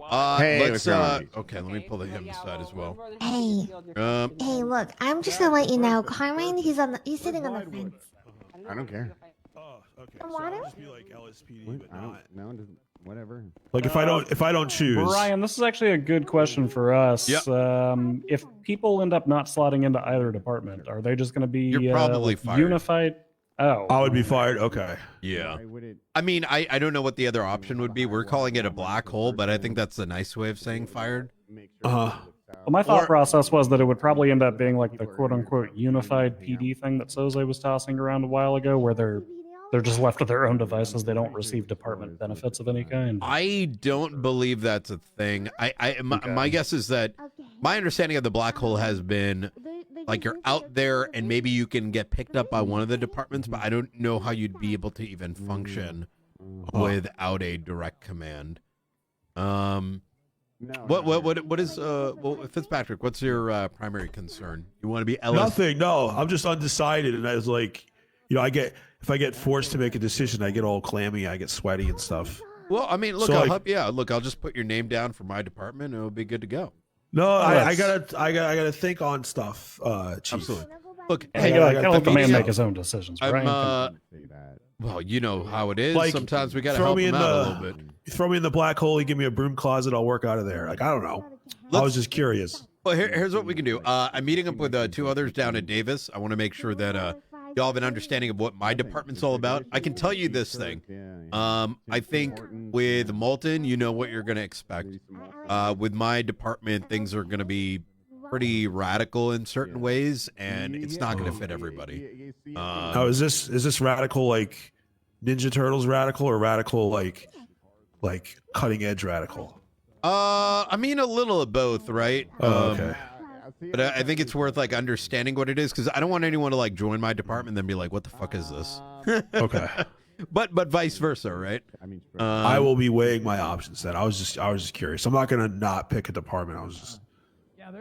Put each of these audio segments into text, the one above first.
Hey, let's okay, let me pull him aside as well. Hey, hey, look, I'm just gonna let you know, Carmine, he's sitting on the fence. I don't care. Oh, okay. The So water? I'll just be like LSPD, but not. No, whatever. Like if I don't choose. Brian, this is actually a good question for us. Yep. If people end up not slotting into either department, are they just going to be You're probably like fired. unified? Oh, I would be fired. Okay. Yeah. I mean, I don't know what the other option would be. We're calling it a black hole, but I think that's a nice way of saying fired. Uh-huh. Well, my thought process was that it would probably end up being like the quote-unquote unified PD thing that Soze was tossing around a while ago, where they're just left to their own devices. They don't receive department benefits of any kind. I don't believe that's a thing. My guess is that my understanding of the black hole has been like you're out there and maybe you can get picked up by one of the departments, but I don't know how you'd be able to even function without a direct command. What is well, Fitzpatrick, what's your primary concern? You want to be LS? Nothing. No, I'm just undecided, and I was like, you know, if I get forced to make a decision, I get all clammy, I get sweaty and stuff. Well, I mean, look, So, I'll like- help you out. Look, I'll just put your name down for my department, and it'll be good to go. No, I gotta think on stuff, Chief. Absolutely. Look, Hey, I like, gotta let the think man on make stuff. his own decisions, I'm, Brian. well, you know how it is. Like, Sometimes we gotta throw help me him in out a the- little bit. You throw me in the black hole, you give me a broom closet, I'll work out of there. Like, I don't know. I was just curious. Well, here's what we can do. I'm meeting up with two others down at Davis. I want to make sure that y'all have an understanding of what my department's all about. I can tell you this thing. I think with Molten, you know what you're going to expect. With my department, things are going to be pretty radical in certain ways, and it's not going to fit everybody. Now, is this radical like Ninja Turtles radical, or radical like cutting edge radical? I mean, a little of both, right? Oh, okay. But I think it's worth like understanding what it is, because I don't want anyone to like join my department and then be like, "What the fuck is this?" Okay. But vice versa, right? I will be weighing my options. Then I was just curious. I'm not gonna not pick a department.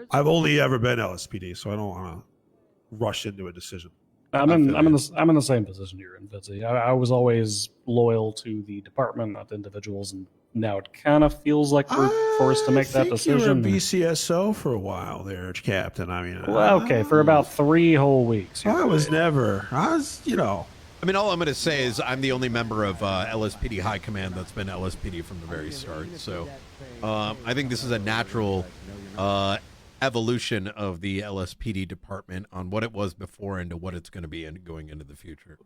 I've only ever been LSPD, so I don't want to rush into a decision. I'm in the same position you're in, Fitzy. I was always loyal to the department, not the individuals, and now it kind of feels like we're forced to make that decision. You were a BCSO for a while there, Captain. I mean, Well, okay, for about 3 whole weeks. I was, you know. I mean, all I'm going to say is I'm the only member of LSPD High Command that's been LSPD from the very start. So I think this is a natural evolution of the LSPD department on what it was before and to what it's going to be going into the future.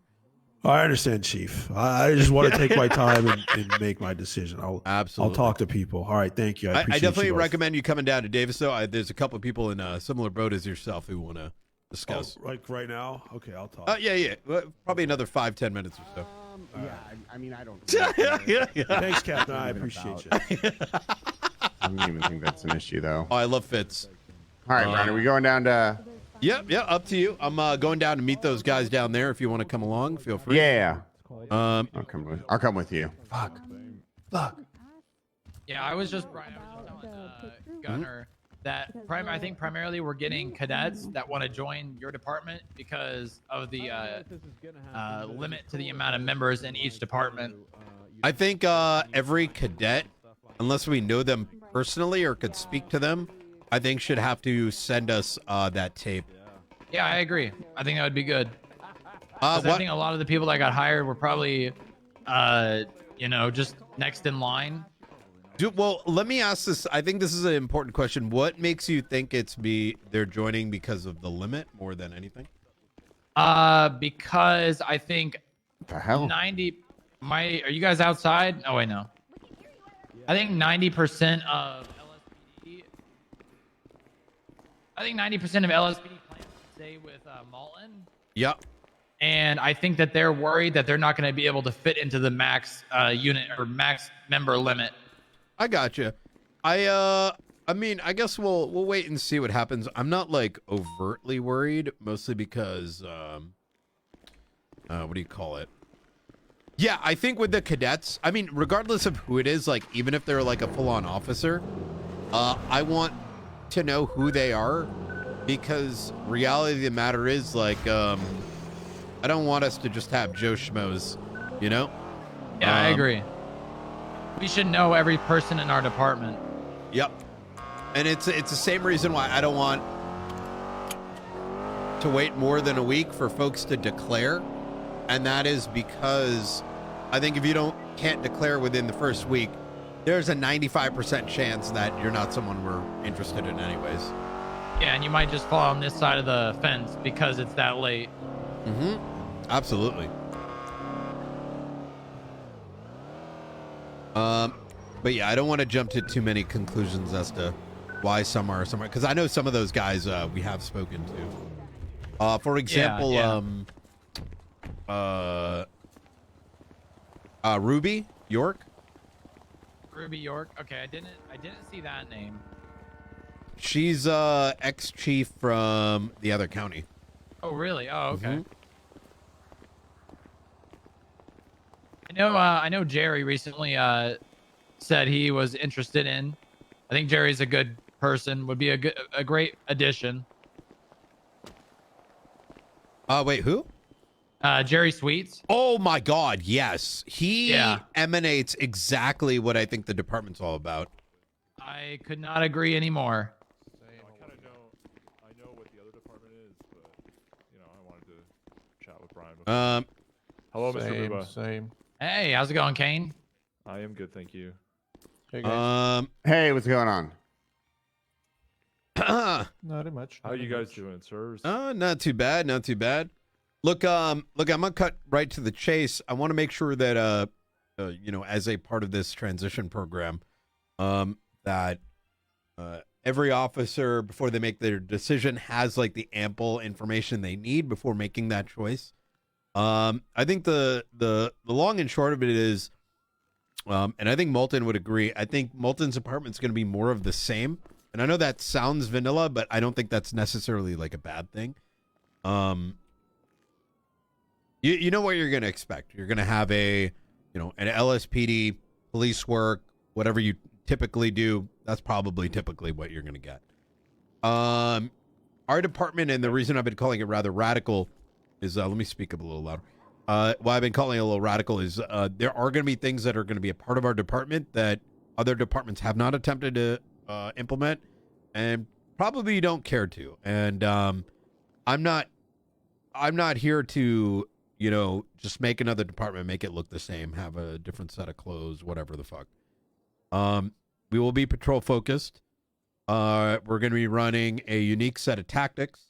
I understand, Chief. I just want to take my time and make my decision. Absolutely. I'll talk to people. All right, thank you. I appreciate definitely you both. recommend you coming down to Davis, though. There's a couple of people in a similar boat as yourself who want to discuss. Oh, like right now? Okay, I'll talk. Yeah. Probably another 5-10 minutes or so. I mean, I don't. Thanks, Captain. I appreciate you. I don't even think that's an issue, though. Oh, I love Fitz. All right, Brian, are we going down to? Yeah, up to you. I'm going down to meet those guys down there. If you want to come along, feel free. Yeah. I'll come with you. Fuck. Yeah, I was just telling Gunner that I think primarily we're getting cadets that want to join your department because of the limit to the amount of members in each department. I think every cadet, unless we know them personally or could speak to them, I think should have to send us that tape. Yeah, I agree. I think that would be good. I think a lot of the people that got hired were probably, just next in line. Well, let me ask this. I think this is an important question. What makes you think they're joining because of the limit more than anything? Because I think the hell? Are you guys outside? Oh wait, no. I think 90% of LSPD. I think 90% of LSPD plans to stay with Malton. Yep. And I think that they're worried that they're not going to be able to fit into the max unit or max member limit. I gotcha. I mean, I guess we'll wait and see what happens. I'm not like overtly worried, mostly because what do you call it? Yeah, I think with the cadets, I mean, regardless of who it is, like even if they're like a full-on officer, I want to know who they are, because reality of the matter is like I don't want us to just have Joe Schmoes, you know? Yeah, I agree. We should know every person in our department. Yep. And it's the same reason why I don't want to wait more than a week for folks to declare. And that is because I think if you can't declare within the first week, there's a 95% chance that you're not someone we're interested in anyways. Yeah, and you might just fall on this side of the fence because it's that late. Mm-hmm. Absolutely. But yeah, I don't want to jump to too many conclusions as to why some are somewhere, because I know some of those guys we have spoken to. For example, Ruby York. Ruby York. Okay, I didn't see that name. She's ex-chief from the other county. Oh, really? Oh, okay. Mm-hmm. I know Jerry recently said he was interested in. I think Jerry's a good person, would be a great addition. Wait, who? Jerry Sweets. Oh my God, yes. He emanates exactly what I think the department's all about. I could not agree anymore. I know what the other department is, but I wanted to chat with Brian before. Hello, Mr. Buba. Same. Hey, how's it going, Kane? I am good, thank you. Hey, guys. Hey, what's going on? Not much. How you guys doing, sirs? Not too bad, not too bad. Look, I'm gonna cut right to the chase. I want to make sure that as a part of this transition program, that every officer, before they make their decision, has like the ample information they need before making that choice. I think the long and short of it is, and I think Moulton would agree, I think Moulton's apartment's going to be more of the same. And I know that sounds vanilla, but I don't think that's necessarily like a bad thing. You know what you're going to expect. You're going to have an LSPD, police work, whatever you typically do. That's probably typically what you're going to get. Our department, and the reason I've been calling it rather radical is, let me speak up a little louder. Why I've been calling it a little radical is there are going to be things that are going to be a part of our department that other departments have not attempted to implement, and probably don't care to. And I'm not here to just make another department, make it look the same, have a different set of clothes, whatever the fuck. We will be patrol focused. We're going to be running a unique set of tactics.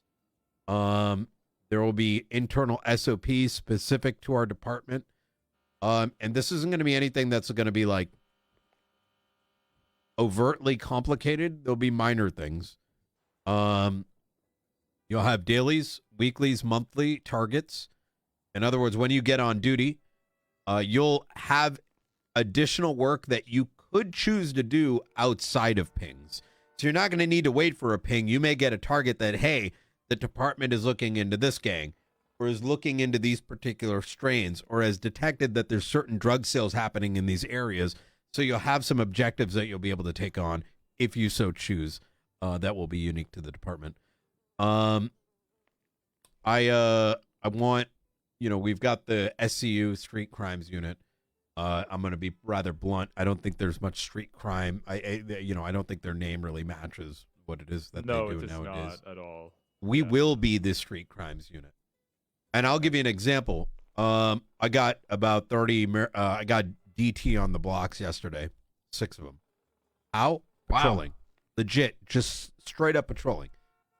There will be internal SOPs specific to our department. And this isn't going to be anything that's going to be like overtly complicated. There'll be minor things. You'll have dailies, weeklies, monthly targets. In other words, when you get on duty, you'll have additional work that you could choose to do outside of pings. So you're not going to need to wait for a ping. You may get a target that, hey, the department is looking into this gang, or is looking into these particular strains, or has detected that there's certain drug sales happening in these areas. So you'll have some objectives that you'll be able to take on if you so choose. That will be unique to the department. I want, we've got the SCU Street Crimes Unit. I'm going to be rather blunt. I don't think there's much street crime. I don't think their name really matches what it is that they do nowadays. No, it's not at all. We will be the Street Crimes Unit. And I'll give you an example. I got about 30, I got DT on the blocks yesterday. 6 of them. How? Patrolling. Legit. Just straight up patrolling.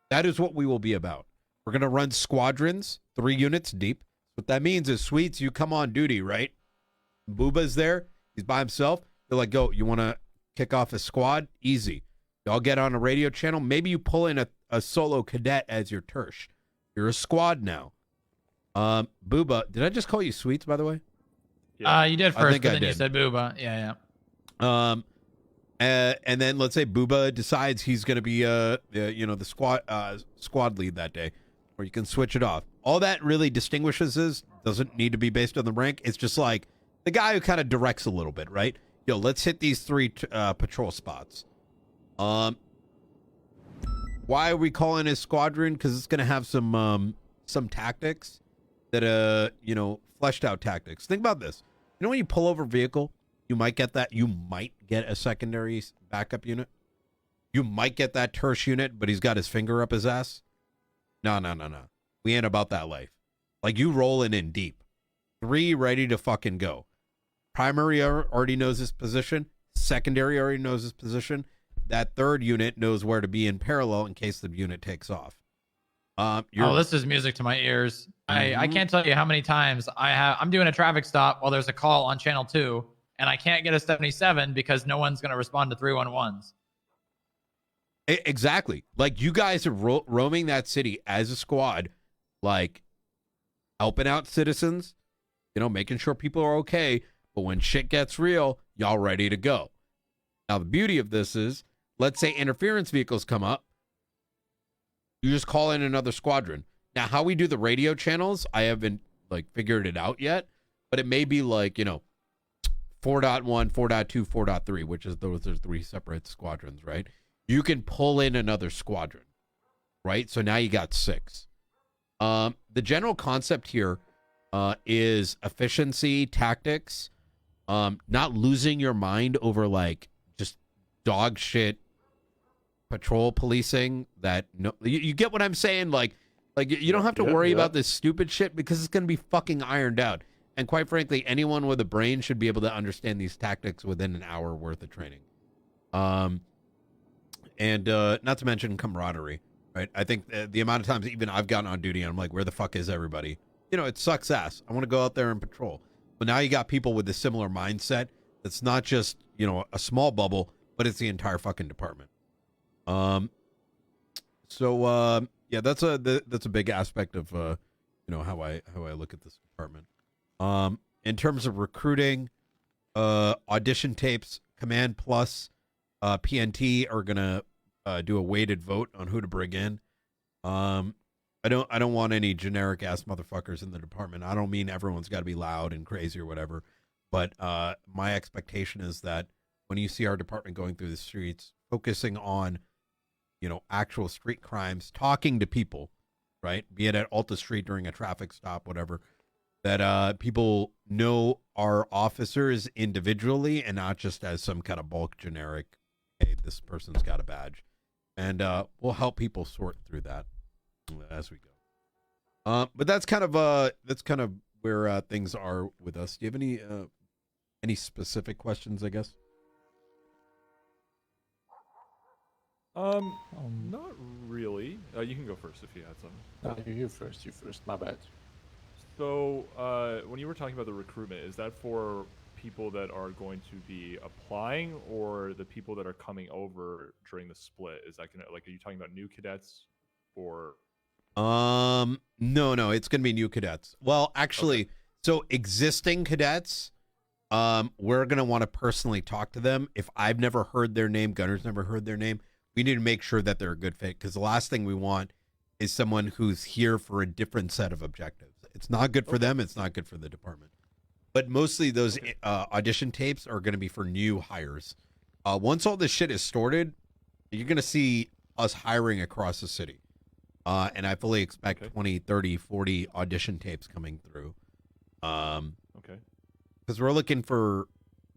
That is what we will be about. We're going to run squadrons, 3 units deep. What that means is, Sweets, you come on duty, right? Booba's there. He's by himself. They're like, go, you want to kick off a squad? Easy. Y'all get on a radio channel. Maybe you pull in a solo cadet as your tersh. You're a squad now. Booba, did I just call you Sweets, by the way? Yeah. You did first, but then you said Booba. Yeah. And then let's say Booba decides he's going to be the squad lead that day, or you can switch it off. All that really distinguishes us. Doesn't need to be based on the rank. It's just like the guy who kind of directs a little bit, right? Yo, let's hit these 3 patrol spots. Why are we calling it squadron? Because it's going to have some tactics that fleshed out tactics. Think about this. When you pull over a vehicle, You might get that. You might get a secondary backup unit. You might get that terse unit, but he's got his finger up his ass. No. We ain't about that life. Like, you rolling in deep. 3 ready to fucking go. Primary already knows his position. Secondary already knows his position. That 3rd unit knows where to be in parallel in case the unit takes off. This is music to my ears. I can't tell you how many times I'm doing a traffic stop while there's a call on channel 2, and I can't get a 77 because no one's going to respond to 311s. Exactly. Like, you guys are roaming that city as a squad, like, helping out citizens, you know, making sure people are okay. But when shit gets real, y'all ready to go. Now, the beauty of this is, let's say interference vehicles come up. You just call in another squadron. Now, how we do the radio channels, I haven't, like, figured it out yet. But it may be like, you know, 4.1, 4.2, 4.3, which is those are 3 separate squadrons, right? You can pull in another squadron, right? So now you got 6. The general concept here is efficiency, tactics, not losing your mind over, like, just dog shit patrol policing that you get what I'm saying? Like you don't have to worry about this stupid shit because it's going to be fucking ironed out. And quite frankly, anyone with a brain should be able to understand these tactics within an hour worth of training. And not to mention camaraderie, right? I think the amount of times even I've gotten on duty and I'm like, where the fuck is everybody? You know, it sucks ass. I want to go out there and patrol. But now you got people with a similar mindset. That's not just, you know, a small bubble, but it's the entire fucking department. Yeah, that's a big aspect of, you know, how I look at this department. In terms of recruiting, audition tapes, Command Plus, PNT are gonna do a weighted vote on who to bring in. I don't want any generic ass motherfuckers in the department. I don't mean everyone's got to be loud and crazy or whatever, but my expectation is that when you see our department going through the streets, focusing on, you know, actual street crimes, talking to people, right? Be it at Alta Street during a traffic stop, whatever, that people know our officers individually and not just as some kind of bulk generic, hey, this person's got a badge. And we'll help people sort through that as we go. But that's kind of where things are with us. Do you have any specific questions, I guess? Not really. You can go first if you had some. No, you first. My bad. So, when you were talking about the recruitment, is that for people that are going to be applying or the people that are coming over during the split? Is that gonna, like, are you talking about new cadets or? No, it's gonna be new cadets. Well, actually, okay. So existing cadets, we're gonna want to personally talk to them. If I've never heard their name, Gunner's never heard their name, we need to make sure that they're a good fit, because the last thing we want is someone who's here for a different set of objectives. It's not good for them. It's not good for the department. But mostly those audition tapes are going to be for new hires. Once all this shit is sorted, you're going to see us hiring across the city. And I fully expect 20, 30, 40 audition tapes coming through. Okay. Because we're looking for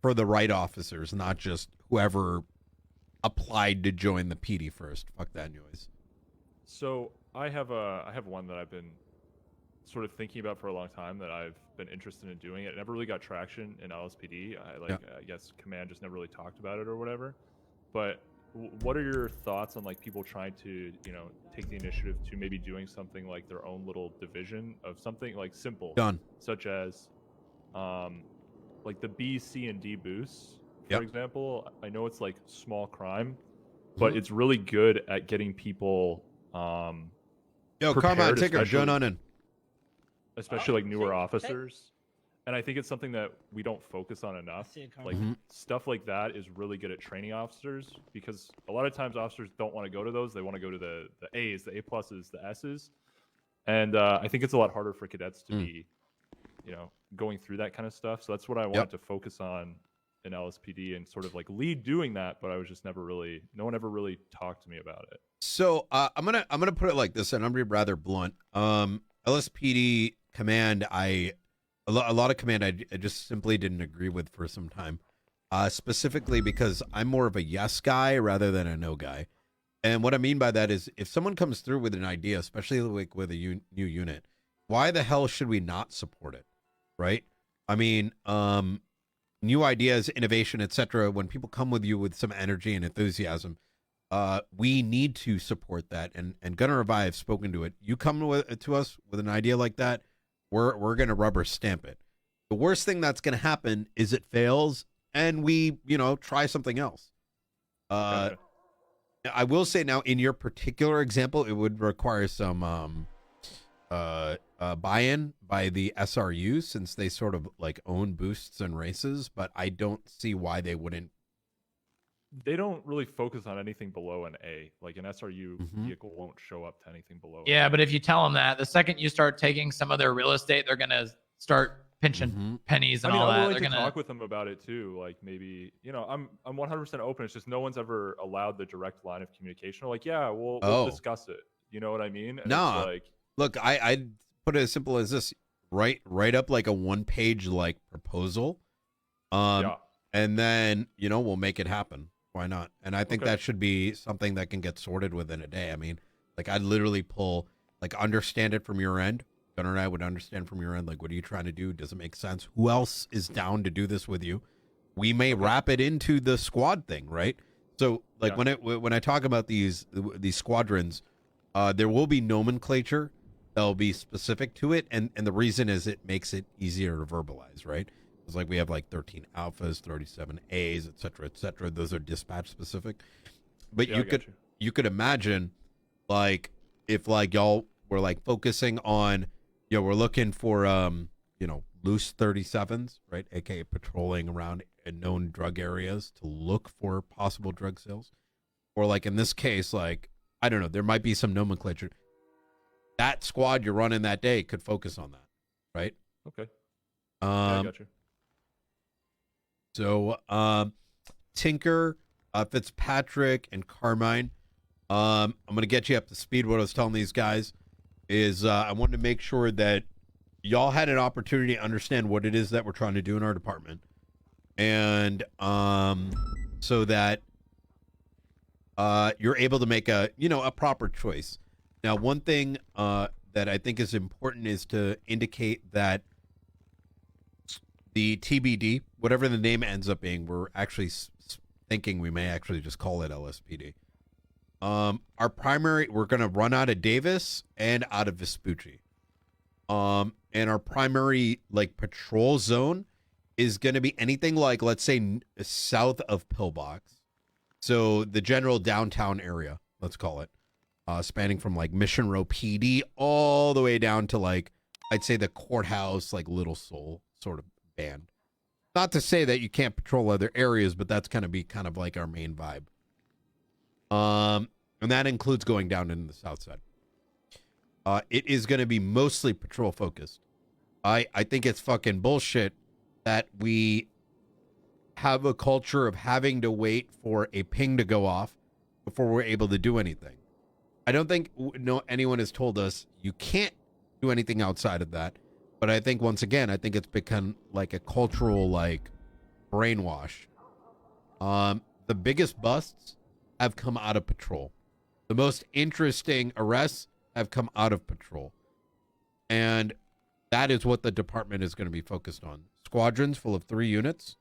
the right officers, not just whoever applied to join the PD first. Fuck that noise. So I have one that I've been sort of thinking about for a long time that I've been interested in doing. It never really got traction in LSPD. I guess Command just never really talked about it or whatever. But what are your thoughts on, like, people trying to, you know, take the initiative to maybe doing something like their own little division of something like simple, such as like the B, C, and D boosts, for example. I know it's like small crime, but it's really good at getting people Yo, Carmine, take her, Joe Nunnan. Especially like newer officers. And I think it's something that we don't focus on enough. Like stuff like that is really good at training officers, because a lot of times officers don't want to go to those. They want to go to the A's, the A pluses, the S's. And I think it's a lot harder for cadets to be, you know, going through that kind of stuff. So that's what I wanted to focus on in LSPD and sort of like lead doing that. But I was just never really, no one ever really talked to me about it. So I'm gonna put it like this, and I'm gonna be rather blunt. LSPD Command, a lot of Command I just simply didn't agree with for some time. specifically because I'm more of a yes guy rather than a no guy. And what I mean by that is if someone comes through with an idea, especially like with a new unit, why the hell should we not support it? Right? I mean, new ideas, innovation, etc. When people come with you with some energy and enthusiasm, we need to support that. And Gunner and I have spoken to it. You come to us with an idea like that, we're going to rubber stamp it. The worst thing that's going to happen is it fails and we, try something else. Gotcha. I will say now, in your particular example, it would require some buy-in by the SRU since they sort of like own boosts and races, but I don't see why they wouldn't. They don't really focus on anything below an A. Like an SRU vehicle won't show up to anything below. Yeah, but if you tell them that, the second you start taking some of their real estate, they're gonna start pinching pennies and all I'm that. willing They're to gonna talk with them about it too. Like maybe, I'm 100% open. It's just no one's ever allowed the direct line of communication. Like, yeah, we'll discuss it. You know what I mean? And No, it's like, look, I put it as simple as this: write up like a 1-page like proposal, yeah. and then we'll make it happen. Why not? And I think Okay. that should be something that can get sorted within a day. I mean, like I'd literally pull, like, understand it from your end. Gunnar and I would understand from your end, like, what are you trying to do? Does it make sense? Who else is down to do this with you? We may wrap it into the squad thing, right? So, like, Yeah. when I talk about these squadrons, there will be nomenclature that'll be specific to it, and the reason is it makes it easier to verbalize, right? It's like we have like 13 alphas, 37 A's, et cetera. Those are dispatch specific. But Yeah, I you could imagine, like, if like y'all were like focusing on, we're looking for loose 37s, right? AKA patrolling around known drug areas to look for possible drug sales. Or like in this case, like, I don't know, there might be some nomenclature. That squad you're running that day could focus on that, right? Okay. Yeah, I got you. So, Tinker, Fitzpatrick, and Carmine, I'm going to get you up to speed. What I was telling these guys is I wanted to make sure that y'all had an opportunity to understand what it is that we're trying to do in our department. And so that you're able to make a proper choice. Now, one thing that I think is important is to indicate that the TBD, whatever the name ends up being, we're actually thinking we may actually just call it LSPD. Our primary, we're going to run out of Davis and out of Vespucci. And our primary like patrol zone is going to be anything like, let's say, south of Pillbox. So the general downtown area, let's call it, spanning from like Mission Row PD all the way down to like, I'd say the courthouse, like Little Seoul sort of band. Not to say that you can't patrol other areas, but that's going to be kind of like our main vibe. And that includes going down into the south side. It is going to be mostly patrol focused. I think it's fucking bullshit that we have a culture of having to wait for a ping to go off before we're able to do anything. I don't think anyone has told us you can't do anything outside of that. But I think, once again, I think it's become like a cultural like brainwash. The biggest busts have come out of patrol. The most interesting arrests have come out of patrol. And that is what the department is going to be focused on. Squadrons full of 3 units.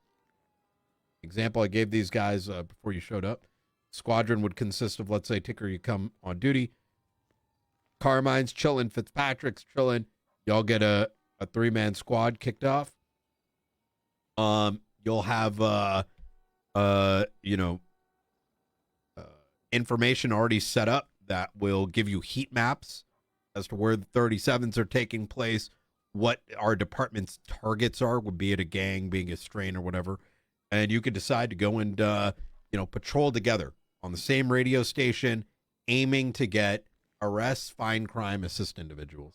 Example I gave these guys before you showed up. Squadron would consist of, let's say, Ticker, you come on duty. Carmine's chilling, Fitzpatrick's chilling. Y'all get a 3-man squad kicked off. You'll have information already set up that will give you heat maps as to where the 37s are taking place, what our department's targets are, would be it a gang, being a strain or whatever. And you could decide to go and patrol together on the same radio station, aiming to get arrests, find crime, assist individuals.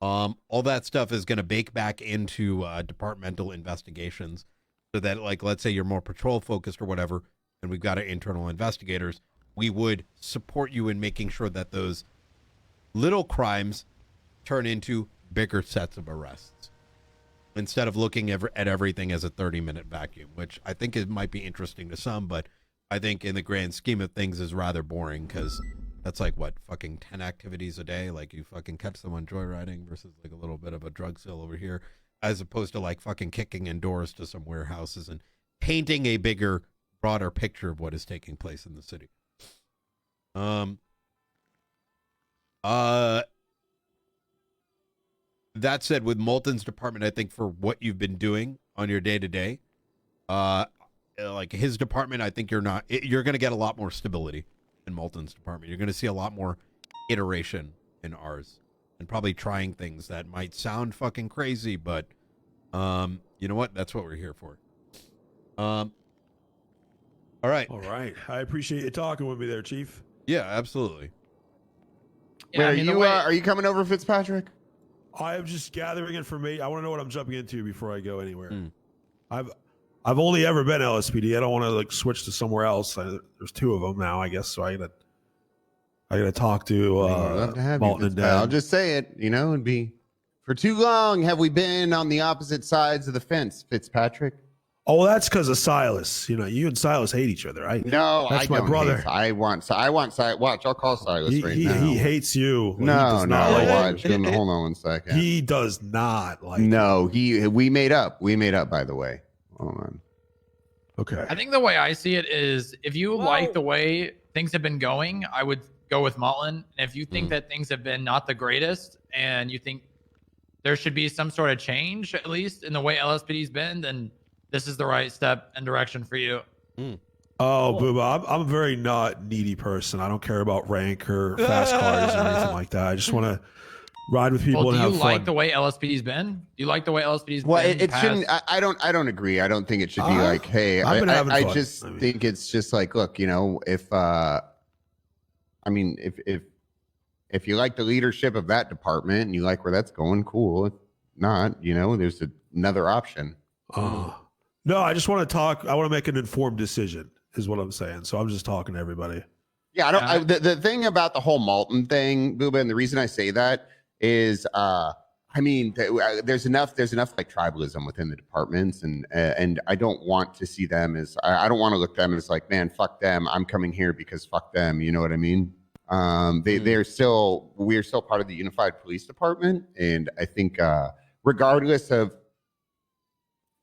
All that stuff is going to bake back into departmental investigations so that, like, let's say you're more patrol focused or whatever, and we've got our internal investigators, we would support you in making sure that those little crimes turn into bigger sets of arrests. instead of looking at everything as a 30-minute vacuum, which I think it might be interesting to some, but I think in the grand scheme of things is rather boring because that's like, what, fucking 10 activities a day? Like you fucking catch someone joyriding versus like a little bit of a drug sale over here, as opposed to like fucking kicking indoors to some warehouses and painting a bigger, broader picture of what is taking place in the city. That said, with Molten's department, I think for what you've been doing on your day-to-day, like his department, I think you're going to get a lot more stability in Molten's department. You're going to see a lot more iteration in ours and probably trying things that might sound fucking crazy, but you know what? That's what we're here for. All right. All right. I appreciate you talking with me there, Chief. Yeah, absolutely. Wait, Yeah, are you coming over, Fitzpatrick? I am just gathering information. I want to know what I'm jumping into before I go anywhere. Mm. I've only ever been LSPD. I don't want to like switch to somewhere else. There's two of them now, I guess. So I gotta talk to Love to have Malton you, and Fitzpatrick. Dan. I'll just say it. You know, it'd be for too long have we been on the opposite sides of the fence, Fitzpatrick. Oh, well, that's because of Silas. You know, you and Silas hate each other, right? No, that's I my don't brother. hate- I want Silas. Watch, I'll call Silas now. He hates you. No, He does not like watch. you. Hold on one second. He does not like No, we made up. We made up, by the way. Hold on. Okay. I think the way I see it is if you like the way things have been going, I would go with Malton. And if you think that things have been not the greatest and you think there should be some sort of change, at least in the way LSPD's been, then this is the right step and direction for you. Oh, Booba, I'm a very not needy person. I don't care about rank or fast cars or anything like that. I just want to ride with people Well, and do have you fun. like the way LSPD's been? Do you like the way LSPD's Well, been? it past- shouldn't. I don't agree. I don't think it should be like, hey. I've been having I fun. just I mean- think it's just like, look, you know, if I mean, if you like the leadership of that department and you like where that's going, cool. If not, you know, there's another option. No, I just want to talk. I want to make an informed decision, is what I'm saying. So I'm just talking to everybody. Yeah, the thing about the whole Malton thing, Booba, and the reason I say that is, I mean, there's enough like tribalism within the departments, and I don't want to see them as I don't want to look at them as like, man, fuck them. I'm coming here because fuck them. You know what I mean? We're still part of the Unified Police Department, and I think regardless of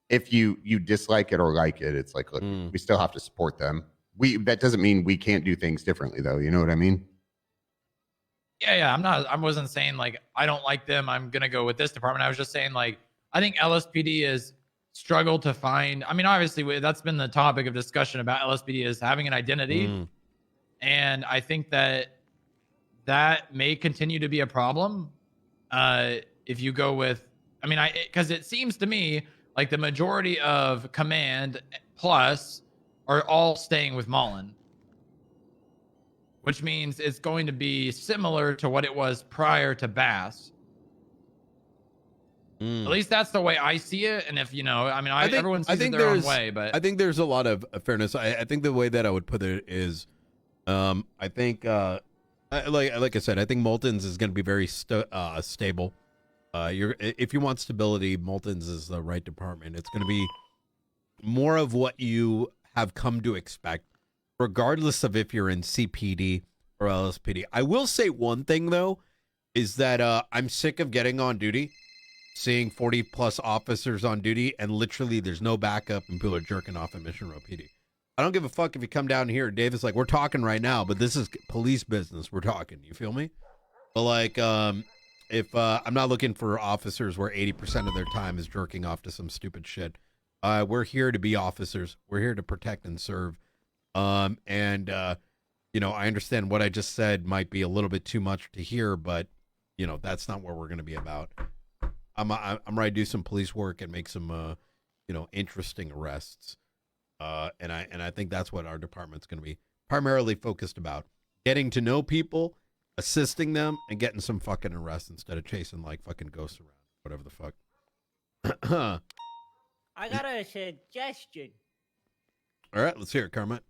if you dislike it or like it, it's like, look, we still have to support them. That doesn't mean we can't do things differently, though. You know what I mean? Yeah. I wasn't saying like I don't like them. I'm gonna go with this department. I was just saying like I think LSPD has struggled to find. I mean, obviously that's been the topic of discussion about LSPD is having an identity, and I think that may continue to be a problem if you go with. I mean, because it seems to me like the majority of Command Plus are all staying with Mullen, which means it's going to be similar to what it was prior to Bass. At least that's the way I see it. And if you know, I mean, everyone sees it their own way, but I think there's a lot of fairness. I think the way that I would put it is, I think, like I said, I think Molten's is going to be very stable. If you want stability, Molten's is the right department. It's going to be more of what you have come to expect, regardless of if you're in CPD or LSPD. I will say one thing though, is that I'm sick of getting on duty, seeing 40 plus officers on duty, and literally there's no backup and people are jerking off at Mission Row PD. I don't give a fuck if you come down here, Davis. Like, we're talking right now, but this is police business. We're talking. You feel me? But like, if I'm not looking for officers where 80% of their time is jerking off to some stupid shit. We're here to be officers. We're here to protect and serve. You know, I understand what I just said might be a little bit too much to hear, but you know, that's not what we're going to be about. I'm ready to do some police work and make some, you know, interesting arrests. And I think that's what our department's going to be primarily focused about: getting to know people, assisting them, and getting some fucking arrests instead of chasing like fucking ghosts around, whatever the fuck. I got a suggestion. All right, let's hear it, Kermit.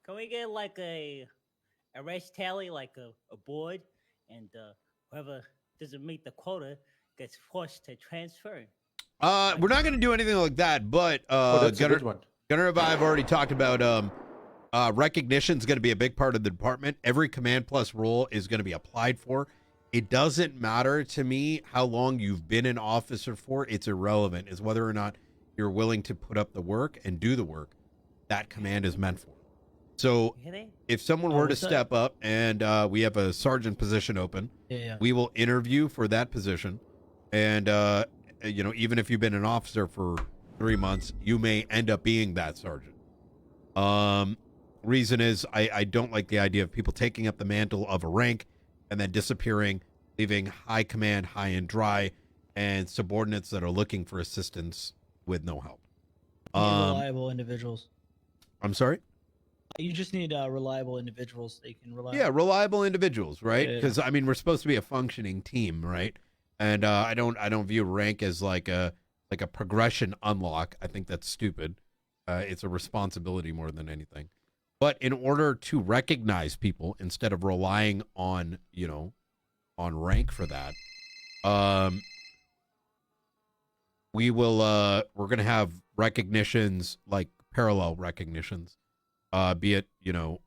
Can we get like a arrest tally, like a board, and whoever doesn't meet the quota gets forced to transfer? We're not going to do anything like that, but that's a good one. Gunner and I have already talked about recognition is going to be a big part of the department. Every Command Plus role is going to be applied for. It doesn't matter to me how long you've been an officer for. It's irrelevant. It's whether or not you're willing to put up the work and do the work that command is meant for. So if someone were to step up and we have a sergeant position open, we will interview for that position. And, you know, even if you've been an officer for 3 months, you may end up being that sergeant. Reason is I don't like the idea of people taking up the mantle of a rank and then disappearing, leaving high command high and dry, and subordinates that are looking for assistance with no help. Reliable individuals. I'm sorry? You just need reliable individuals they can rely on. Yeah, reliable individuals, right? Yeah. Because I mean, we're supposed to be a functioning team, right? And I don't view rank as like a progression unlock. I think that's stupid. It's a responsibility more than anything. But in order to recognize people instead of relying on, you know, on rank for that, we're going to have recognitions, like parallel recognitions, be it, you know,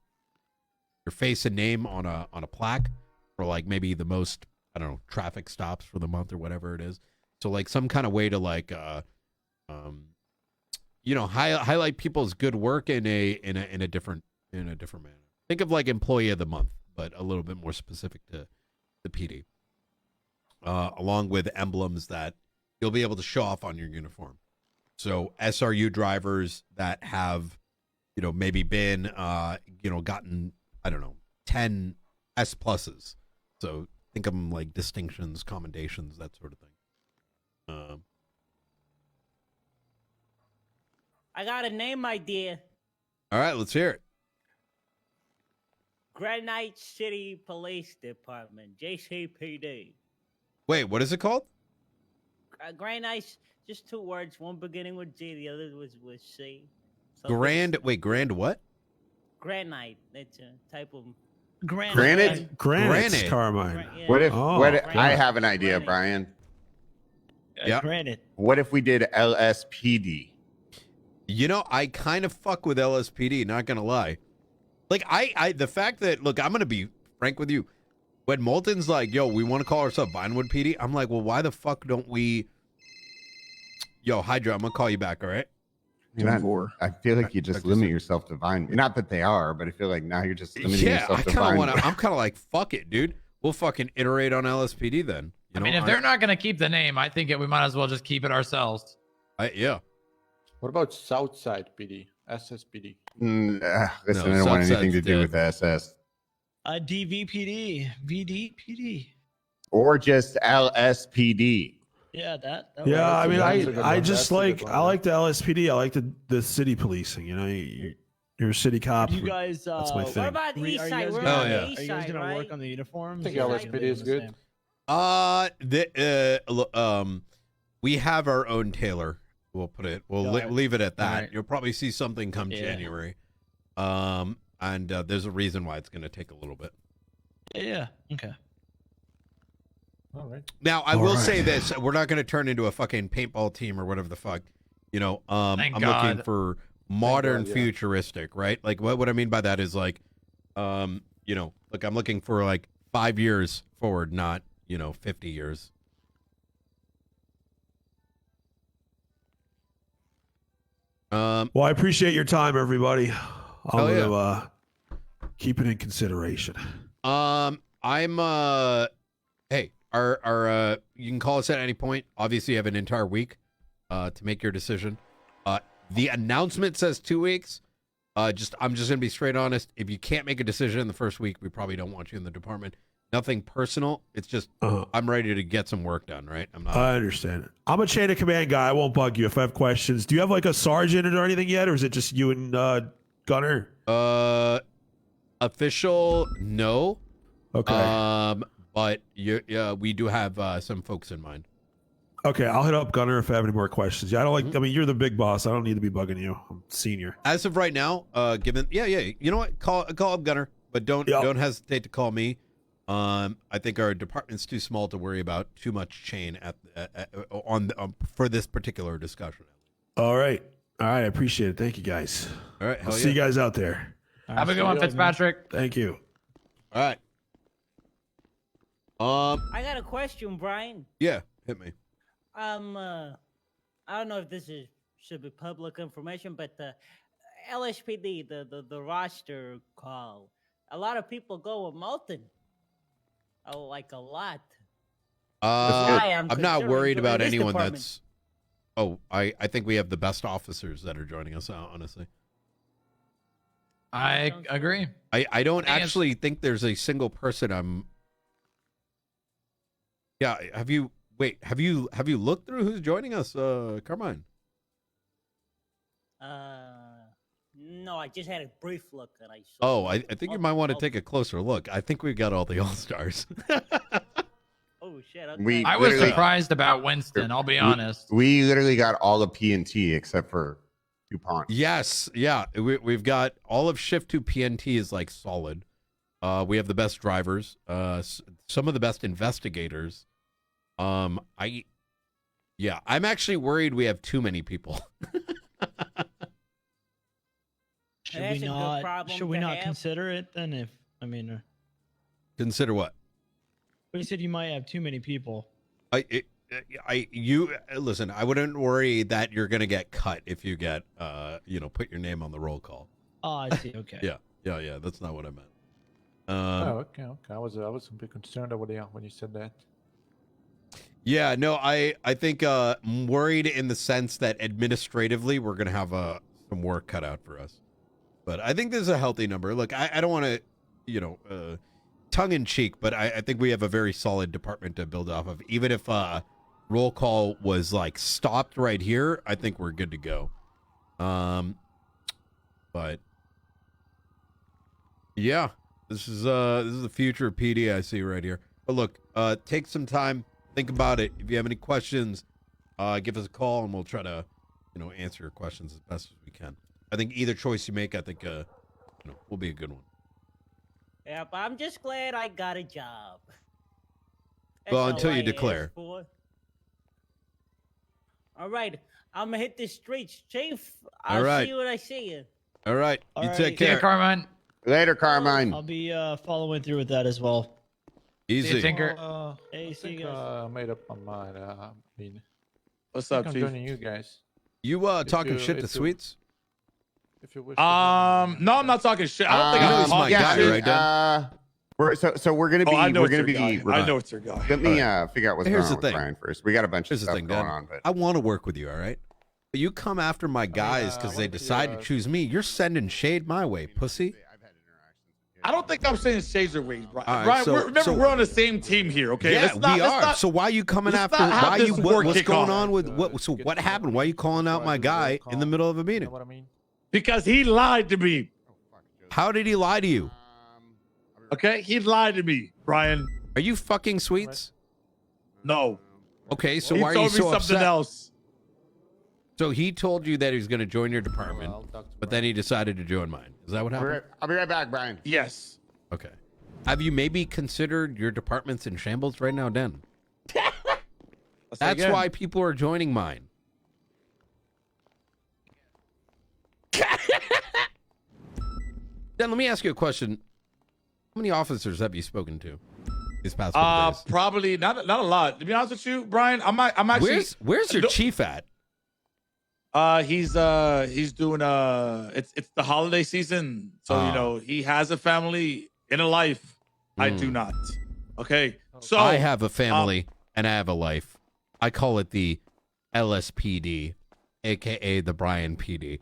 your face and name on a plaque for like maybe the most, I don't know, traffic stops for the month or whatever it is. So like some kind of way to like, you know, highlight people's good work in a different manner. Think of like employee of the month, but a little bit more specific to the PD, along with emblems that you'll be able to show off on your uniform. So SRU drivers that have, you know, maybe been, you know, gotten, I don't know, 10 S pluses. So think of them like distinctions, commendations, that sort of thing. I got a name idea. All right, let's hear it. Granite City Police Department, JCPD. Wait, what is it called? Granite, just 2 words. One beginning with G, the other was with C. So Grand what? Granite. It's a type of Granite? Granite, Carmine. Yeah. What if? Oh, what? Granite. I have an idea, Granite. Brian. Yeah. Granted. What if we did LSPD? You know, I kind of fuck with LSPD, not gonna lie. Like I the fact that, look, I'm gonna be frank with you. When Molten's like, yo, we want to call ourselves Vinewood PD, I'm like, well, why the fuck don't we? Yo, Hydra, I'm gonna call you back, all right? I feel like you just limit yourself to Vine. Not that they are, but I feel like now you're just limiting Yeah, yourself I to kind of Vine. want to. I'm kind of like, fuck it, dude. We'll fucking iterate on LSPD then. You I know, mean, if they're not going to keep the name, I think we might as well just keep it ourselves. yeah. What about Southside PD? SSPD? Listen, No, I don't want anything Southside's to do dead. with the SS. DVPD, VDPD. Or just LSPD. Yeah, that Yeah, I mean, That's a good I one. just That's a like good I one. like the LSPD. I like the city policing. You know, you're a city cop. You guys, That's my What thing. about the East Side? We're gonna- on yeah. the Are East you guys Side, gonna right? work on the uniforms? I think or are you LSPD gonna leave is them good. the same? We have our own tailor. We'll put it. We'll Alright. leave it at that. Alright. You'll probably see something come Yeah. January. And there's a reason why it's going to take a little bit. Yeah. Okay. All right. Now, I All will right. say this: we're not going to turn into a fucking paintball team or whatever the fuck. You know, Thank I'm looking God. for modern, God, yeah. futuristic, right? Like, what I mean by that is like, you know, like I'm looking for like 5 years forward, not 50 years. Well, I appreciate your time, everybody. I'm Hell yeah. gonna keep it in consideration. I'm hey, our you can call us at any point. Obviously, you have an entire week to make your decision. The announcement says 2 weeks. I'm just gonna be straight honest. If you can't make a decision in the first week, we probably don't want you in the department. Nothing personal. It's just I'm ready to get some work done, right? I'm not. I understand. I'm a chain of command guy. I won't bug you if I have questions. Do you have like a sergeant or anything yet, or is it just you and Gunner? Official, no. Okay. But we do have some folks in mind. Okay, I'll hit up Gunner if I have any more questions. Yeah, I don't like. I mean, you're the big boss. I don't need to be bugging you. I'm senior. As of right now, given you know what, call up Gunner, but don't hesitate to call me. I think our department's too small to worry about too much chain for this particular discussion. All right. I appreciate it. Thank you, guys. All right. I'll see you guys out there. Have a good one, Fitzpatrick. Thank you. All right. I got a question, Brian. Yeah, hit me. I don't know if this should be public information, but the LSPD, the roster call, a lot of people go with Molten. Oh, like a lot. I'm not considering worried joining about this anyone department. that's. Oh, I think we have the best officers that are joining us. Honestly, I agree. I don't actually think there's a single person. Yeah. Have you looked through who's joining us, Carmine? No, I just had a brief look and I saw. Oh, I think you might want to take a closer look. I think we've got all the all-stars. Oh shit! Okay. I was surprised about Winston. I'll be honest. We literally got all of PNT except for DuPont. Yes, yeah, we've got all of Shift 2 PNT is like solid. We have the best drivers, some of the best investigators. I'm actually worried we have too many people. Should we not consider it then? If Consider what? But you said you might have too many people. Listen, I wouldn't worry that you're gonna get cut if you get put your name on the roll call. Oh, I see. Okay. Yeah. That's not what I meant. Okay. I was a bit concerned over there when you said that. Yeah, no, I think worried in the sense that administratively we're gonna have some work cut out for us. But I think this is a healthy number. Look, I don't want to, tongue in cheek, but I think we have a very solid department to build off of. Even if roll call was like stopped right here, I think we're good to go. But yeah, this is the future of PD I see right here. But look, take some time, think about it. If you have any questions, give us a call and we'll try to, answer your questions as best as we can. I think either choice you make, I think, will be a good one. Yeah, but I'm just glad I got a job. Well, That's until all you I declare. asked for. All right, I'm gonna hit the streets, Chief. I'll All right. see you when I see you. All right, All you right. take See ya, care. Carmine. Later, Carmine. I'll be following through with that as well. See Easy. ya, Tinker. Hey, I see you think guys. I made up my mind. What's I up, think I'm Chief? joining you guys. You talking you- shit to if you- Sweets? If you wish. No, I'm not talking shit. I don't think I'm he's my talking guy, shit. right, Dan? We're gonna be Oh, I know we're it's gonna your be guy. the I know it's your guy. Let me figure out what's Here's going the on with thing. Brian first. We got a bunch Here's of the stuff thing, going Dan. on, but I want to work with you, all right? But you come after my guys because they why don't decide you, to choose me. You're sending shade my way, pussy. I don't think I'm saying shades are ways, Brian. All right, Brian, so- remember, we're on the same team here, okay? Yeah, we are. So why are you coming let's after? not have Why this you? war What's kick going off. on with what? So what happened? Why are you calling out my guy in the middle of a You meeting? know what I mean? Because he lied to me. How did he lie to you? Okay, he lied to me, Brian. Are you fucking Sweets? No, Okay, so he why are you told me so something upset? else. So he told you that he was going to join your department, I'll talk to but then he decided to join mine. Is that what happened? I'll be right back, Brian. Yes. Okay. Have you maybe considered your department's in shambles right now, Den? That's why people are joining mine. Den, let me ask you a question. How many officers have you spoken to these past couple days? Probably not a lot. To be honest with you, Brian, I'm actually. Where's your chief at? He's doing it's the holiday season, so he has a family and a life. I do not. Okay, so I have a family and I have a life. I call it the LSPD, aka the Brian PD.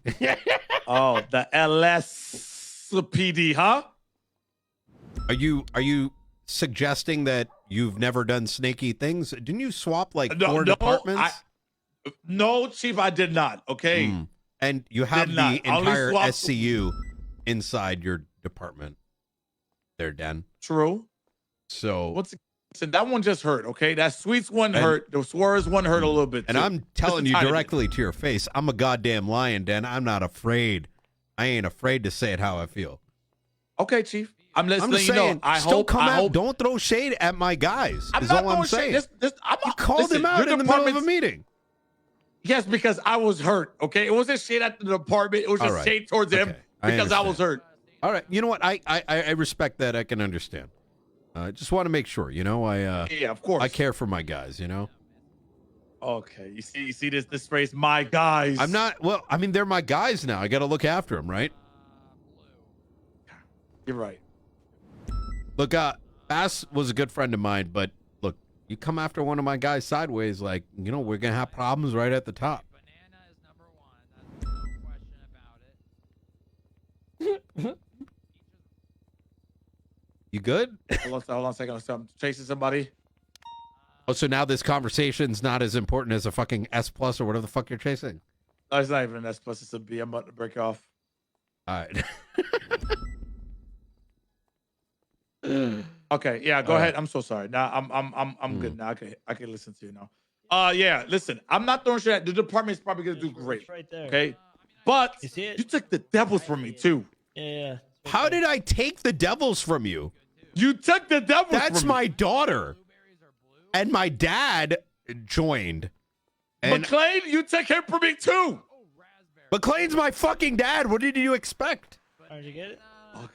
Oh, the LSPD, huh? Are you suggesting that you've never done snaky things? Didn't you swap like four departments? No, Chief, I did not. Okay, And you have Did the not. I only entire swapped- SCU inside your department there, Dan. true. So Listen, that one just hurt. Okay, that Sweets one hurt. The Suarez one hurt a little bit. And too. I'm telling Just you a tiny bit. directly to your face, I'm a goddamn lion, Dan. I'm not afraid. I ain't afraid to say it how I feel. Okay, Chief. I'm listening. I'm just you know, saying, I still hope. come I out. hope. Don't throw shade at my guys. I'm is not all I'm throwing saying. shade. You called him out in the middle of a meeting. Yes, because I was hurt. Okay, it wasn't shade at the department. It was just shade towards him because I was hurt. All right. You know what? I respect that. I can understand. I just want to make sure. You know, yeah, of course. I care for my guys. You know. Okay, you see this phrase, my guys. I'm not. Well, I mean, they're my guys now. I got to look after them, right? You're right. Look, Bass was a good friend of mine, but look, you come after one of my guys sideways, like, you know, we're gonna have problems right at the top. You good? Hold on a second. I'm chasing somebody. Oh, so now this conversation's not as important as a fucking S plus or whatever the fuck you're chasing. No, it's not even an S plus. It's a B. I'm about to break off. All right. Okay, yeah, go ahead. I'm so sorry. Now I'm good now. I can listen to you now. Yeah, listen, I'm not throwing shit at the department's probably gonna do great. Right there. Okay, but You see it? you took the devils from me too. Yeah. How did I take the devils from you? You took the devils. That's from my me. daughter, and my dad joined. And McLean, you took him from me too. McLean's my fucking dad. What did you expect? Did you get it? Oh,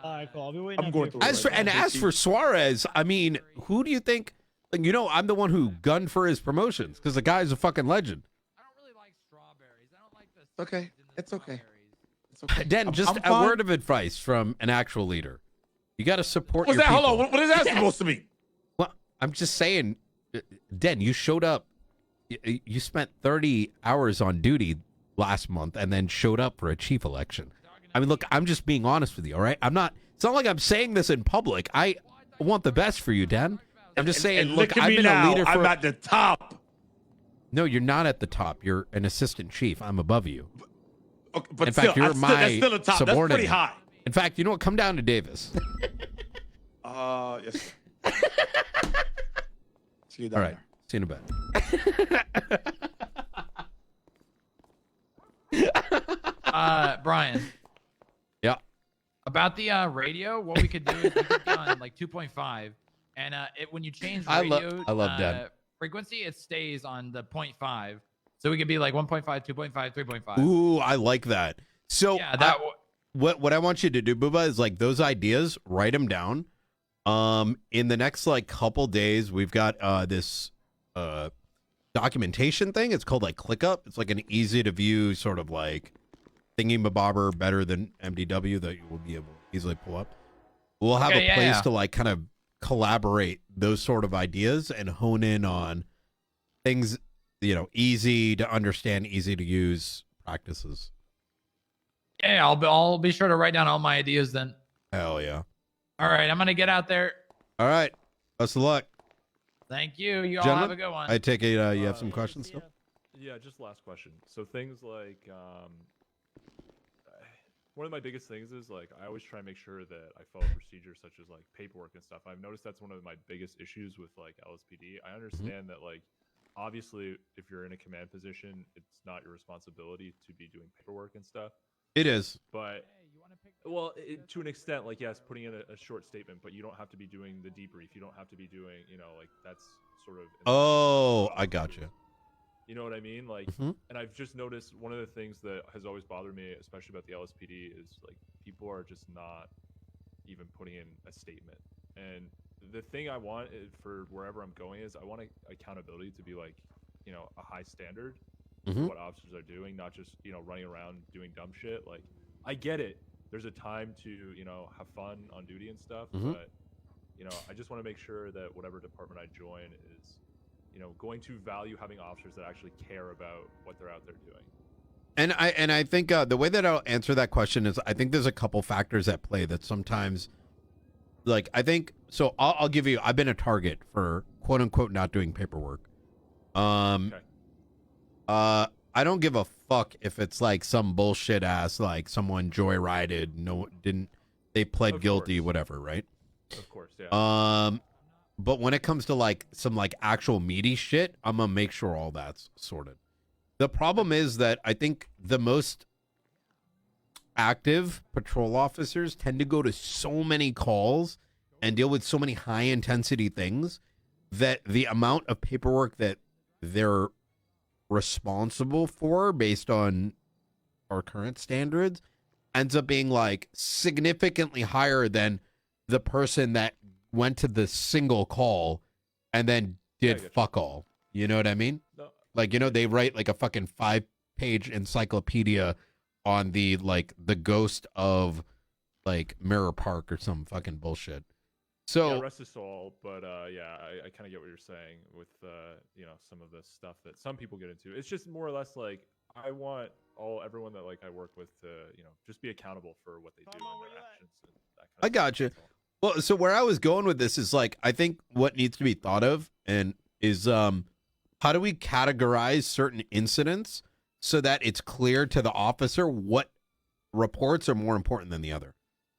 All right, cool. I'll be waiting. I'm going through. As for Suarez, I mean, who do you think? Like, you know, I'm the one who gunned for his promotions because the guy's a fucking legend. I don't really like strawberries. I don't like the. Okay, it's okay. Den, just a word of advice from an actual leader. You got to support What's your that? people. Hold on. What is that supposed to mean? Well, I'm just saying, Den, you showed up. You spent 30 hours on duty last month and then showed up for a chief election. I mean, look, I'm just being honest with you, all right? I'm not. It's not like I'm saying this in public. I want the best for you, Dan. I'm just saying, And look, at I've me been now. a leader for. I'm at the top. No, you're not at the top. You're an assistant chief. I'm above you. Okay, but In still, fact, you're that's my still the top. That's subordinate. pretty high. In fact, you know what? Come down to Davis. Yes. See you down All right. there. See you in a bit. Brian. Yeah. About the radio, what we could do is we could be on like 2.5, and when you change radio I love that. frequency, it stays on the 0.5. So we could be like 1.5, 2.5, 3.5. Ooh, I like that. So Yeah, that. what I want you to do, Booba, is like those ideas, write them down. In the next like couple days, we've got this documentation thing. It's called like ClickUp. It's like an easy to view sort of like thingy-mabobber, better than MDW that you will be able to easily pull up. We'll have a place to like kind of collaborate those sort of ideas and hone in on things, you know, easy to understand, easy to use practices. Yeah, I'll be sure to write down all my ideas then. Hell yeah. All right, I'm gonna get out there. All right. Best of luck. Thank you. You all Gentlemen, have a good one. I take it you have some questions still? Yeah, just last question. So things like one of my biggest things is like I always try and make sure that I follow procedures such as like paperwork and stuff. I've noticed that's one of my biggest issues with like LSPD. I understand that like obviously if you're in a command position, it's not your responsibility to be doing paperwork and stuff. It is. But well, to an extent, like yes, putting in a short statement, but you don't have to be doing the debrief. You don't have to be doing, you know, like that's sort of. Oh, I got you. You know what I mean? Like, and I've just noticed one of the things that has always bothered me, especially about the LSPD, is like people are just not even putting in a statement. And the thing I want for wherever I'm going is I want accountability to be like, you know, a high standard of what officers are doing, not just, you know, running around doing dumb shit. Like, I get it. There's a time to, you know, have fun on duty and stuff, but, you know, I just want to make sure that whatever department I join is, you know, going to value having officers that actually care about what they're out there doing. And I think the way that I'll answer that question is I think there's a couple factors at play that sometimes, like, I think, so I'll give you, I've been a target for quote unquote not doing paperwork. I don't give a fuck if it's like some bullshit ass, like someone joyrided, they pled guilty, whatever, right? Of course, yeah. But when it comes to like some like actual meaty shit, I'm gonna make sure all that's sorted. The problem is that I think the most active patrol officers tend to go to so many calls and deal with so many high intensity things that the amount of paperwork that they're responsible for based on our current standards ends up being like significantly higher than the person that went to the single call and then did fuck all. You know what I mean? No. Like, you know, they write like a fucking 5-page encyclopedia on the like the ghost of like Mirror Park or some fucking bullshit. So yeah, rest his soul, but yeah, I kind of get what you're saying with you know, some of the stuff that some people get into. It's just more or less like I want everyone that like I work with to, you know, just be accountable for what they do and their actions. And that kind of I got you. Well, so where I was going with this is like I think what needs to be thought of and is how do we categorize certain incidents so that it's clear to the officer what reports are more important than the other,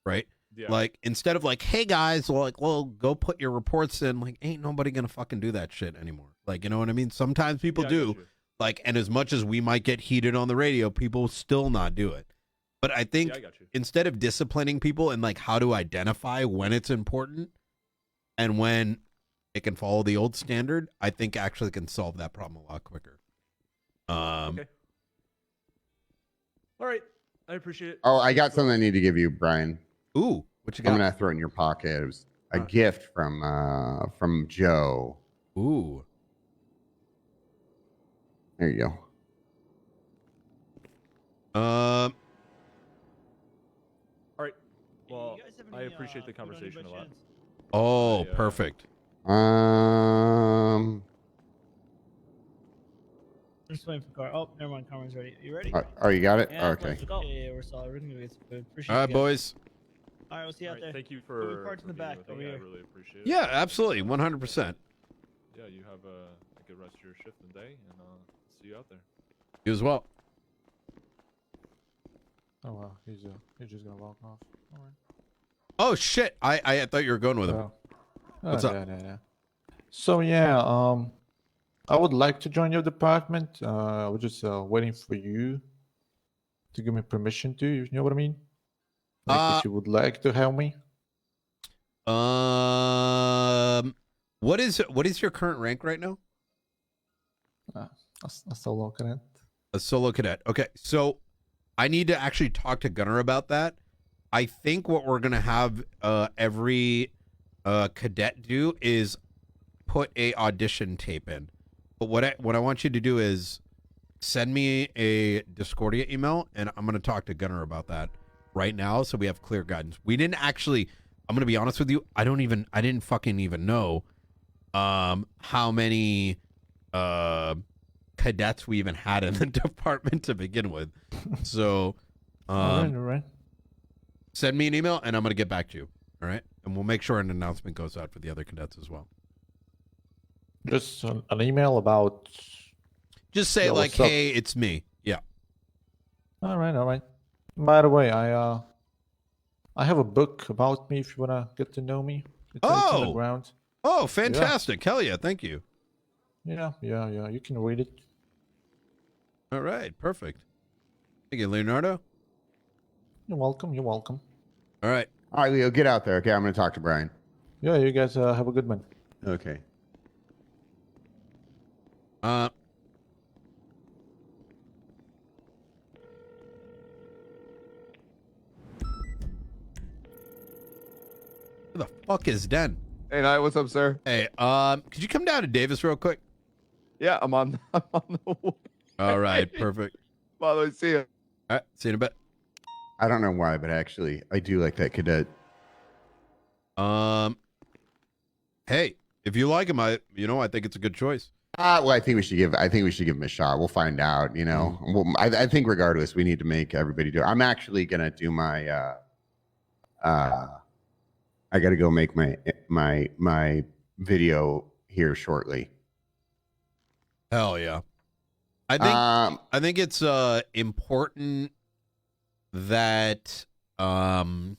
right? Yeah. Like instead of like, hey guys, well, go put your reports in. Like, ain't nobody gonna fucking do that shit anymore. Like, you know what I mean? Sometimes people do. Like, and as much as we might get heated on the radio, people still not do it. But I think instead of disciplining people and like how to identify when it's important and when it can follow the old standard, I think actually can solve that problem a lot quicker. Okay. All right. I appreciate it. Oh, I got something I need to give you, Brian. Ooh, what you got? I'm gonna throw it in your pocket. It was a gift from Joe. Ooh. There you go. All right. Well, I appreciate the conversation a lot. Oh, perfect. Just waiting for car. Oh, never mind. Carmen's ready. You ready? Oh, you got it? Yeah, Okay. let's go. Yeah, we're solid. We're gonna get some food. Appreciate All you right, guys. boys. All right, we'll see you out there. Thank you for Moving parts in the being back with over me. here. I really appreciate it. Yeah, absolutely, 100%. Yeah, you have a good rest of your shift and day, and see you out there. You as well. Oh wow, he's just gonna walk off. All right. Oh shit! I thought you were going with him. Oh. What's Oh, up? yeah. So yeah, I would like to join your department. I was just waiting for you to give me permission to. You know what I mean? Like if you would like to help me. What is your current rank right now? A solo cadet. A solo cadet. Okay, so I need to actually talk to Gunner about that. I think what we're gonna have every cadet do is put a audition tape in. But what I want you to do is send me a Discordia email, and I'm gonna talk to Gunner about that right now, so we have clear guidance. We didn't actually. I'm gonna be honest with you. I didn't fucking even know how many cadets we even had in the department to begin with. So All right. send me an email and I'm gonna get back to you. All right, and we'll make sure an announcement goes out for the other cadets as well. Just an email about. Just say like, hey, it's me. Yeah. All right. By the way, I have a book about me if you wanna get to know me. It's on the ground. Oh, fantastic! Hell yeah, thank you. Yeah. You can read it. All right, perfect. Thank you, Leonardo. You're welcome. All right. All right, Leo, get out there. Okay, I'm going to talk to Brian. Yeah, you guys have a good one. Okay. Who the fuck is Den? Hey, Knight, what's up, sir? Hey, could you come down to Davis real quick? Yeah, I'm on the way. All right, perfect. By the way, see you. All right, see you in a bit. I don't know why, but actually, I do like that cadet. Hey, if you like him, I think it's a good choice. Well, I think we should give him a shot. We'll find out. You know, I think regardless, we need to make everybody do it. I'm actually gonna do my. I got to go make my video here shortly. Hell yeah. I think it's important that I'm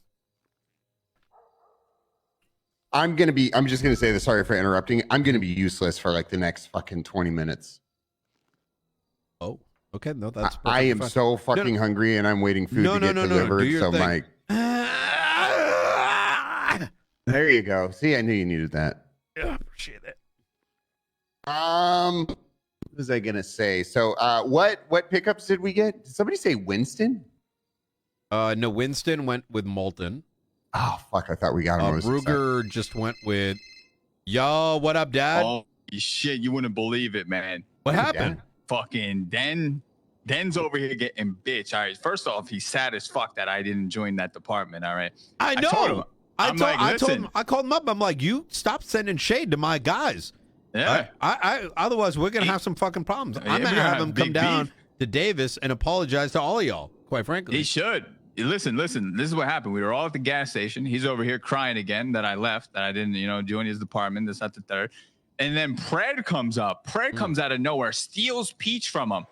just gonna say this, sorry for interrupting. I'm gonna be useless for like the next fucking 20 minutes. Oh, Okay, no, that's I perfectly am fine. so fucking hungry, and I'm waiting food to get delivered. Do your So, thing. Mike, there you go. See, I knew you needed that. Yeah, appreciate it. What was I gonna say? So, what pickups did we get? Did somebody say Winston? No, Winston went with Molten. Oh fuck! I thought we got him. Ruger just went with. Yo, what up, Dad? Oh shit! You wouldn't believe it, man. What happened? Dad? Fucking Den's over here getting bitch. All right, first off, he's sad as fuck that I didn't join that department. All right, I know. I told listen. him. I called him up. I'm like, you stop sending shade to my guys. Yeah. Otherwise, we're gonna have some fucking problems. I'm we're gonna gonna have have him come big down beef. to Davis and apologize to all of y'all. Quite frankly, He should. Listen. This is what happened. We were all at the gas station. He's over here crying again that I left, that I didn't, join his department. This, that, the third. And then Pred comes up. Pred comes out of nowhere, steals Peach from him.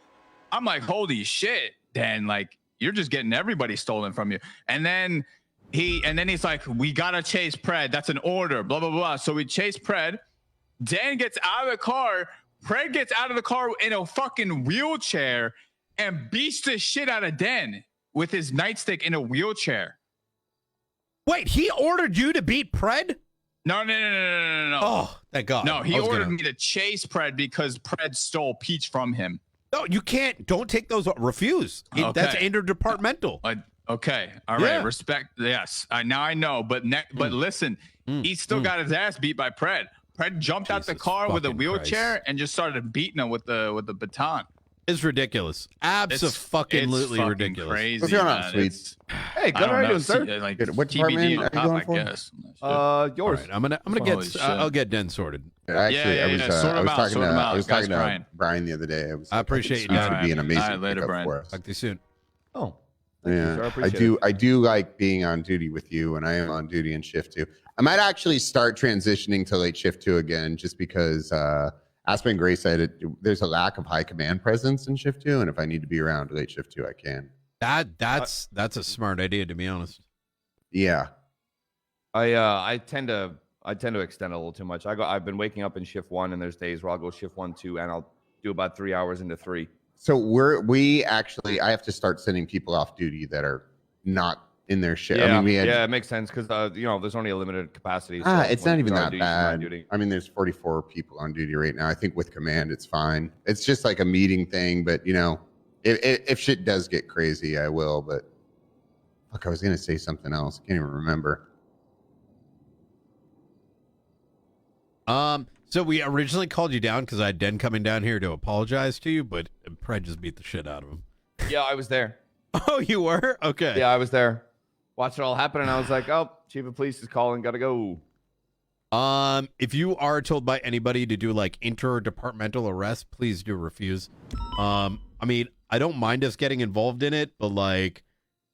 I'm like, holy shit, Dan! Like, you're just getting everybody stolen from you. And then he's like, we gotta chase Pred. That's an order. Blah blah blah. So we chase Pred. Dan gets out of the car. Pred gets out of the car in a fucking wheelchair and beats the shit out of Dan with his nightstick in a wheelchair. wait, he ordered you to beat Pred? No. Oh, thank God. No, he ordered me to chase Pred because Pred stole Peach from him. No, you can't. Don't take those. Refuse. That's Okay. interdepartmental. Okay. All right. Respect. Yes. Now I know. But listen, he still got his ass beat by Pred. Pred jumped out the car with a wheelchair and just started beating him with the baton. It's ridiculous. Absolutely ridiculous. Crazy. What's going on, man. Sweets? Hey, good. How are you doing, sir? Like Good. What TBD department on are you top, going I for? guess. Yours. All right, I'm gonna Holy get. shit. I'll get Den sorted. Actually, I was talking Guys, to Brian the other day. I appreciate you, This Dad. would be an amazing All right, later, pickup Brian. for us. Talk to you soon. Oh, thank you, sir. Yeah, I appreciate do. it. I do like being on duty with you, and I am on duty in shift 2. I might actually start transitioning to late shift 2 again, just because Aspen Gray said there's a lack of high command presence in shift 2, and if I need to be around late shift 2, I can. That's a smart idea, to be honest. Yeah. I tend to extend a little too much. I've been waking up in shift 1, and there's days where I'll go shift 1, 2, and I'll do about 3 hours into 3. So I have to start sending people off duty that are not in their shift. Yeah, I mean, it makes sense because there's only a limited capacity. It's not even that bad. Duty. I mean, there's 44 people on duty right now. I think with command, it's fine. It's just like a meeting thing, but if shit does get crazy, I will. But fuck, I was gonna say something else. Can't even remember. So we originally called you down because I had Den coming down here to apologize to you, but Pred just beat the shit out of him. Yeah, I was there. Oh, you were? Okay. Yeah, I was there. Watched it all happen, and I was like, "Oh, chief of police is calling. Gotta go." If you are told by anybody to do like interdepartmental arrest, please do refuse. I mean, I don't mind us getting involved in it, but like,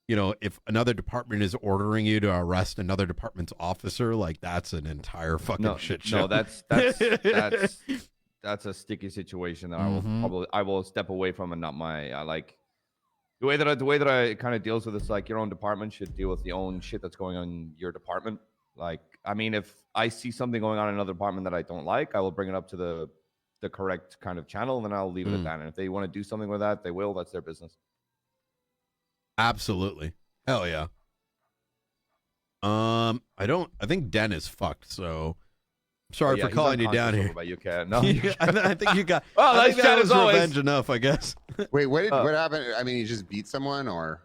if another department is ordering you to arrest another department's officer, like that's an entire fucking shit show. No, that's a sticky situation that I will step away from, and not my like. The way that I kind of deals with this, like your own department should deal with the own shit that's going on in your department. Like, I mean, if I see something going on in another department that I don't like, I will bring it up to the correct kind of channel, and then I'll leave it at that. And if they want to do something with that, they will. That's their business. Absolutely. Hell yeah. I think Den is fucked, so sorry for calling you down here. About you, Cat. No, I think you got. Well, I think nice that chat was as always. revenge enough, I guess. Wait, what happened? I mean, he just beat someone, or?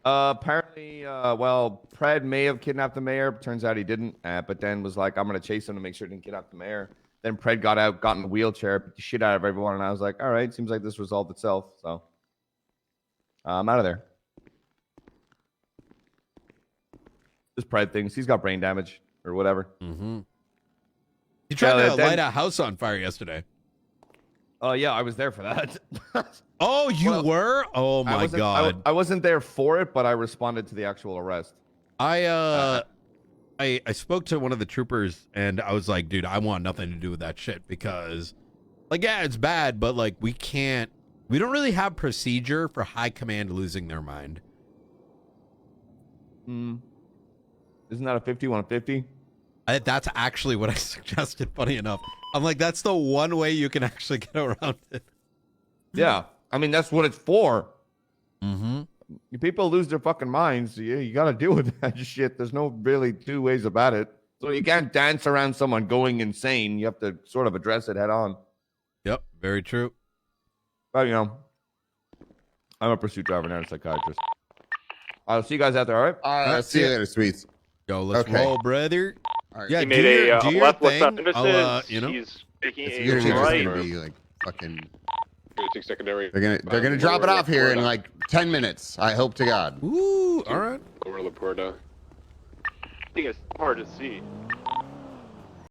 Apparently, Pred may have kidnapped the mayor. Turns out he didn't. But then was like, I'm gonna chase him to make sure he didn't kidnap the mayor. Then Pred got in a wheelchair, beat the shit out of everyone, and I was like, all right, seems like this resolved itself. So I'm out of there. Just Pred things. He's got brain damage or whatever. Mm-hmm. He tried to light a house on fire yesterday. Oh yeah, I was there for that. Oh, you were? Oh my God. I wasn't there for it, but I responded to the actual arrest. I spoke to one of the troopers and I was like, dude, I want nothing to do with that shit because like, yeah, it's bad, but like we don't really have procedure for high command losing their mind. Isn't that a 50-150? That's actually what I suggested, funny enough. I'm like, that's the one way you can actually get around it. Yeah. I mean, that's what it's for. Mm-hmm. People lose their fucking minds. So you got to deal with that shit. There's no really two ways about it. So you can't dance around someone going insane. You have to sort of address it head on. Yep, very true. But, you know, I'm a pursuit driver, not a psychiatrist. I'll see you guys out there, all right? All right, see you later, sweets. Yo, let's Okay. roll, brother. All right. Yeah, He do made your, a do your left thing. emphasis. I'll, you know. He's taking It's a gonna right. be like fucking. Secondary. They're gonna drop it off here in like 10 minutes. I hope to God. Ooh, all right. Over Laporta. I think it's hard to see.